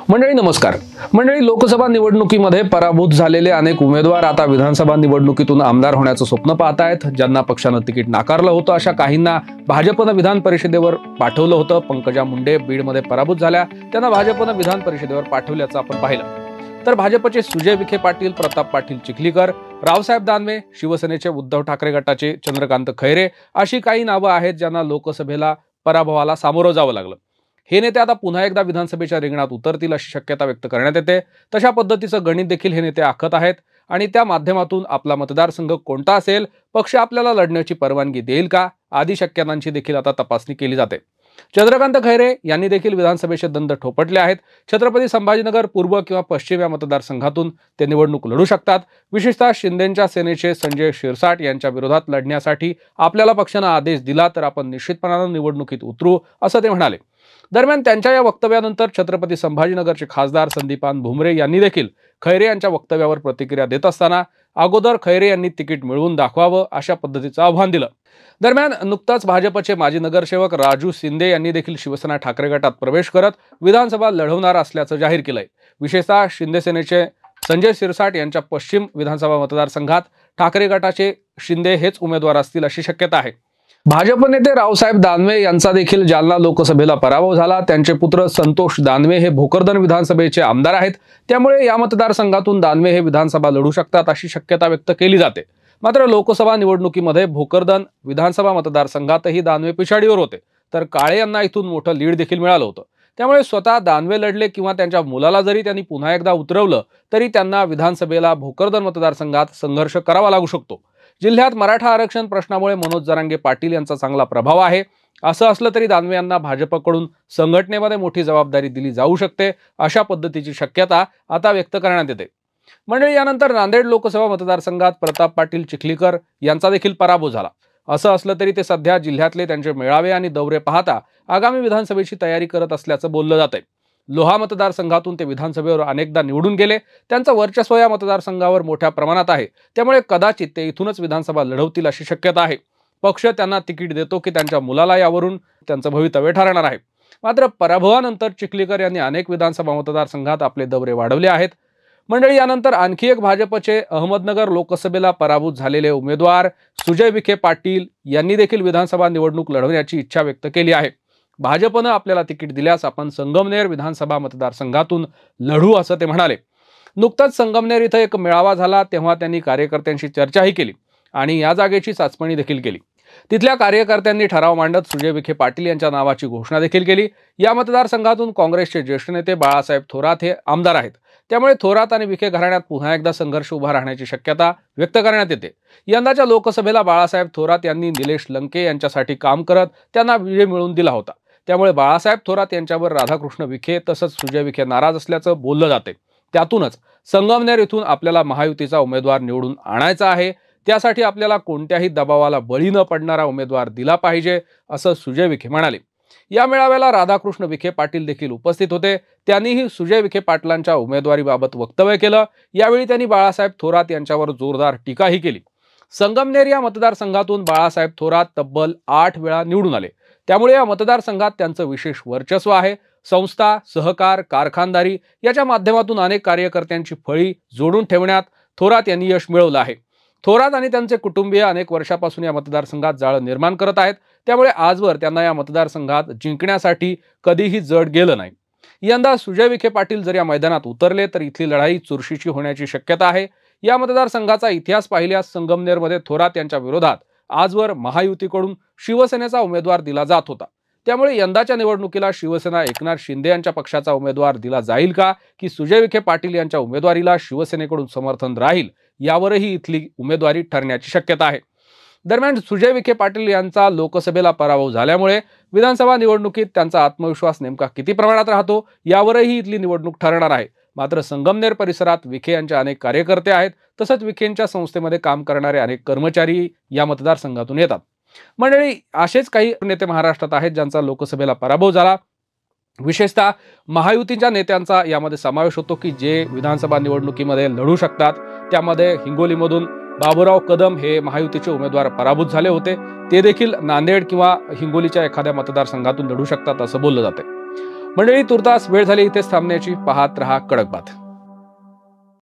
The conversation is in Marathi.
मंडळी नमस्कार। मंडळी, लोकसभा निवडणुकीमध्ये पराभूत झालेले अनेक उमेदवार आता विधानसभा निवडणुकीतून आमदार होण्याचं स्वप्न पाहत आहेत। ज्यांना पक्षानं तिकीट नाकारलं होतं अशा काहींना भाजपनं विधान परिषदेवर पाठवलं होतं। पंकजा मुंडे बीडमध्ये पराभूत झाल्या, त्यांना भाजपनं विधान परिषदेवर पाठवल्याचं आपण पाहिलं। तर भाजपचे सुजय विखे पाटील, प्रताप पाटील चिखलीकर, रावसाहेब दानवे, शिवसेनेचे उद्धव ठाकरे गटाचे चंद्रकांत खैरे अशी काही नावं आहेत ज्यांना लोकसभेला पराभवाला सामोरं जावं लागलं। हे नेते आता पुन्हा एकदा विधानसभेच्या रिंगणात उतरतील अशी शक्यता व्यक्त करण्यात येते। तशा पद्धतीचं गणित देखील हे नेते आखत आहेत आणि त्या माध्यमातून आपला मतदारसंघ कोणता असेल, पक्ष आपल्याला लढण्याची परवानगी देईल का, आदी शक्यतांची देखील आता तपासणी केली जाते। चंद्रकांत खैरे यांनी देखील विधानसभेचे दंड ठोपटले आहेत। छत्रपती संभाजीनगर पूर्व किंवा पश्चिम या मतदारसंघातून ते निवडणूक लढू शकतात। विशेषतः शिंदेच्या सेनेचे संजय शिरसाट यांच्या विरोधात लढण्यासाठी आपल्याला पक्षाने आदेश दिला तर आपण निश्चितपणाने निवडणुकीत उतरू, असं ते म्हणाले। दरम्यान त्यांच्या या वक्तव्यानंतर छत्रपती संभाजीनगरचे खासदार संदीपान भुमरे यांनी देखील खैरे यांच्या वक्तव्यावर प्रतिक्रिया देत असताना अगोदर खैरे यांनी तिकीट मिळवून दाखवावं अशा पद्धतीचं आव्हान दिलं। दरम्यान नुकताच भाजपचे माजी नगरसेवक राजू शिंदे यांनी देखील शिवसेना ठाकरे गटात प्रवेश करत विधानसभा लढवणार असल्याचं जाहीर केलंय। विशेषतः शिंदे सेनेचे संजय शिरसाट यांच्या पश्चिम विधानसभा मतदारसंघात ठाकरे गटाचे शिंदे हेच उमेदवार असतील अशी शक्यता आहे। भाजप नेते रावसाहेब दानवे यांचा देखील जालना लोकसभेला पराभव झाला। त्यांचे पुत्र संतोष दानवे हे भोकरदन विधानसभेचे आमदार आहेत, त्यामुळे या मतदारसंघातून दानवे हे विधानसभा लढू शकतात अशी शक्यता व्यक्त केली जाते। मात्र लोकसभा निवडणुकीमध्ये भोकरदन विधानसभा मतदारसंघातही दानवे पिछाडीवर होते, तर काळे यांना इथून मोठं लीड देखील मिळालं होतं। त्यामुळे स्वतः दानवे लढले किंवा त्यांच्या मुलाला जरी त्यांनी पुन्हा एकदा उतरवलं तरी त्यांना विधानसभेला भोकरदन मतदारसंघात संघर्ष करावा लागू शकतो। जिल्ह्यात मराठा आरक्षण प्रश्नामुळे मनोज जरांगे पाटील यांचा चांगला प्रभाव आहे। असं असलं तरी दानवे यांना भाजपकडून संघटनेमध्ये मोठी जबाबदारी दिली जाऊ शकते, अशा पद्धतीची शक्यता आता व्यक्त करण्यात येते। मंडळी, यानंतर नांदेड लोकसभा मतदारसंघात प्रताप पाटील चिखलीकर यांचा देखील पराभव झाला। असं असलं तरी ते सध्या जिल्ह्यातले त्यांचे मेळावे आणि दौरे पाहता आगामी विधानसभेची तयारी करत असल्याचं बोललं जातंय। लोहा मतदारसंघातून ते विधानसभेवर अनेकदा निवडून गेले, त्यांचं वर्चस्व या मतदारसंघावर मोठ्या प्रमाणात आहे, त्यामुळे कदाचित ते इथूनच विधानसभा लढवतील अशी शक्यता आहे। पक्ष त्यांना तिकीट देतो की त्यांच्या मुलाला यावरून त्यांचं भवितव्य ठरणार आहे। मात्र पराभवानंतर चिखलीकर यांनी अनेक विधानसभा मतदारसंघात आपले दौरे वाढवले आहेत। मंडळी, यानंतर आणखी एक भाजपचे अहमदनगर लोकसभेला पराभूत झालेले उमेदवार सुजय विखे पाटील यांनी देखील विधानसभा निवडणूक लढवण्याची इच्छा व्यक्त केली आहे। भाजपनं आपल्याला तिकीट दिल्यास आपण संगमनेर विधानसभा मतदारसंघातून लढू, असं ते म्हणाले। नुकताच संगमनेर इथं एक मेळावा झाला, तेव्हा त्यांनी कार्यकर्त्यांशी चर्चाही केली आणि या जागेची चाचपणी देखील केली। तिथल्या कार्यकर्त्यांनी ठराव मांडत सुजय विखे पाटील यांच्या नावाची घोषणा देखील केली। या मतदारसंघातून काँग्रेसचे ज्येष्ठ नेते बाळासाहेब थोरात हे आमदार आहेत, त्यामुळे थोरात आणि विखे घराण्यात पुन्हा एकदा संघर्ष उभा राहण्याची शक्यता व्यक्त करण्यात येते। यंदाच्या लोकसभेला बाळासाहेब थोरात यांनी निलेश लंके यांच्यासाठी काम करत त्यांना विजय मिळवून दिला होता, त्यामुळे बाळासाहेब थोरात यांच्यावर राधाकृष्ण विखे तसंच सुजय विखे नाराज असल्याचं बोललं जाते। त्यातूनच संगमनेर इथून आपल्याला महायुतीचा उमेदवार निवडून आणायचा आहे, त्यासाठी आपल्याला कोणत्याही दबावाला बळी न पडणारा उमेदवार दिला पाहिजे, असं सुजय विखे म्हणाले। या मेळाव्याला राधाकृष्ण विखे पाटील देखील उपस्थित होते, त्यांनीही सुजय विखे पाटलांच्या उमेदवारीबाबत वक्तव्य केलं। यावेळी त्यांनी बाळासाहेब थोरात यांच्यावर जोरदार टीकाही केली। संगमनेर या मतदारसंघातून बाळासाहेब थोरात तब्बल 8 वेळा निवडून आले, त्यामुळे या मतदारसंघात त्यांचं विशेष वर्चस्व आहे। संस्था, सहकार, कारखानदारी याच्या माध्यमातून अनेक कार्यकर्त्यांची फळी जोडून ठेवण्यात थोरात यांनी यश मिळवलं आहे। थोरात आणि त्यांचे कुटुंबीय अनेक वर्षापासून या मतदारसंघात जाळं निर्माण करत आहेत, त्यामुळे आजवर त्यांना या मतदारसंघात जिंकण्यासाठी कधीही जड गेलं नाही। यंदा सुजय विखे पाटील जर या मैदानात उतरले तर इथली लढाई चुरशीची होण्याची शक्यता आहे। या मतदारसंघाचा इतिहास पाहिल्यास संगमनेरमध्ये थोरात यांच्या विरोधात आजवर महायुतीकडून शिवसेनेचा उमेदवार दिला जात होता, त्यामुळे यंदाच्या निवडणुकीला शिवसेना एकनाथ शिंदे यांच्या पक्षाचा उमेदवार दिला जाईल का की सुजय विखे पाटील यांच्या उमेदवारीला शिवसेनेकडून समर्थन राहील, यावरही इथली उमेदवारी ठरण्याची शक्यता आहे। दरम्यान सुजय विखे पाटील यांचा लोकसभेला पराभव झाल्यामुळे विधानसभा निवडणुकीत त्यांचा आत्मविश्वास नेमका किती प्रमाणात राहतो यावरही इथली निवडणूक ठरणार आहे। मात्र संगमनेर परिसरात विखे यांचे अनेक कार्यकर्ते आहेत, तसंच विखेंच्या संस्थेमध्ये काम करणारे अनेक कर्मचारी या मतदारसंघातून येतात। मंडळी, असेच काही नेते महाराष्ट्रात आहेत ज्यांचा लोकसभेला पराभव झाला। विशेषतः महायुतीच्या नेत्यांचा यामध्ये समावेश होतो की जे विधानसभा निवडणुकीमध्ये लढू शकतात। त्यामध्ये हिंगोलीमधून बाबूराव कदम हे महायुतीचे उमेदवार पराभूत झाले होते, ते देखील नांदेड किंवा हिंगोलीच्या एखाद्या मतदारसंघातून लढू शकतात असं बोललं जाते। मंडळी, तुर्तास वेळ झाली इथेच थांबण्याची. पाहत रहा कडक बात.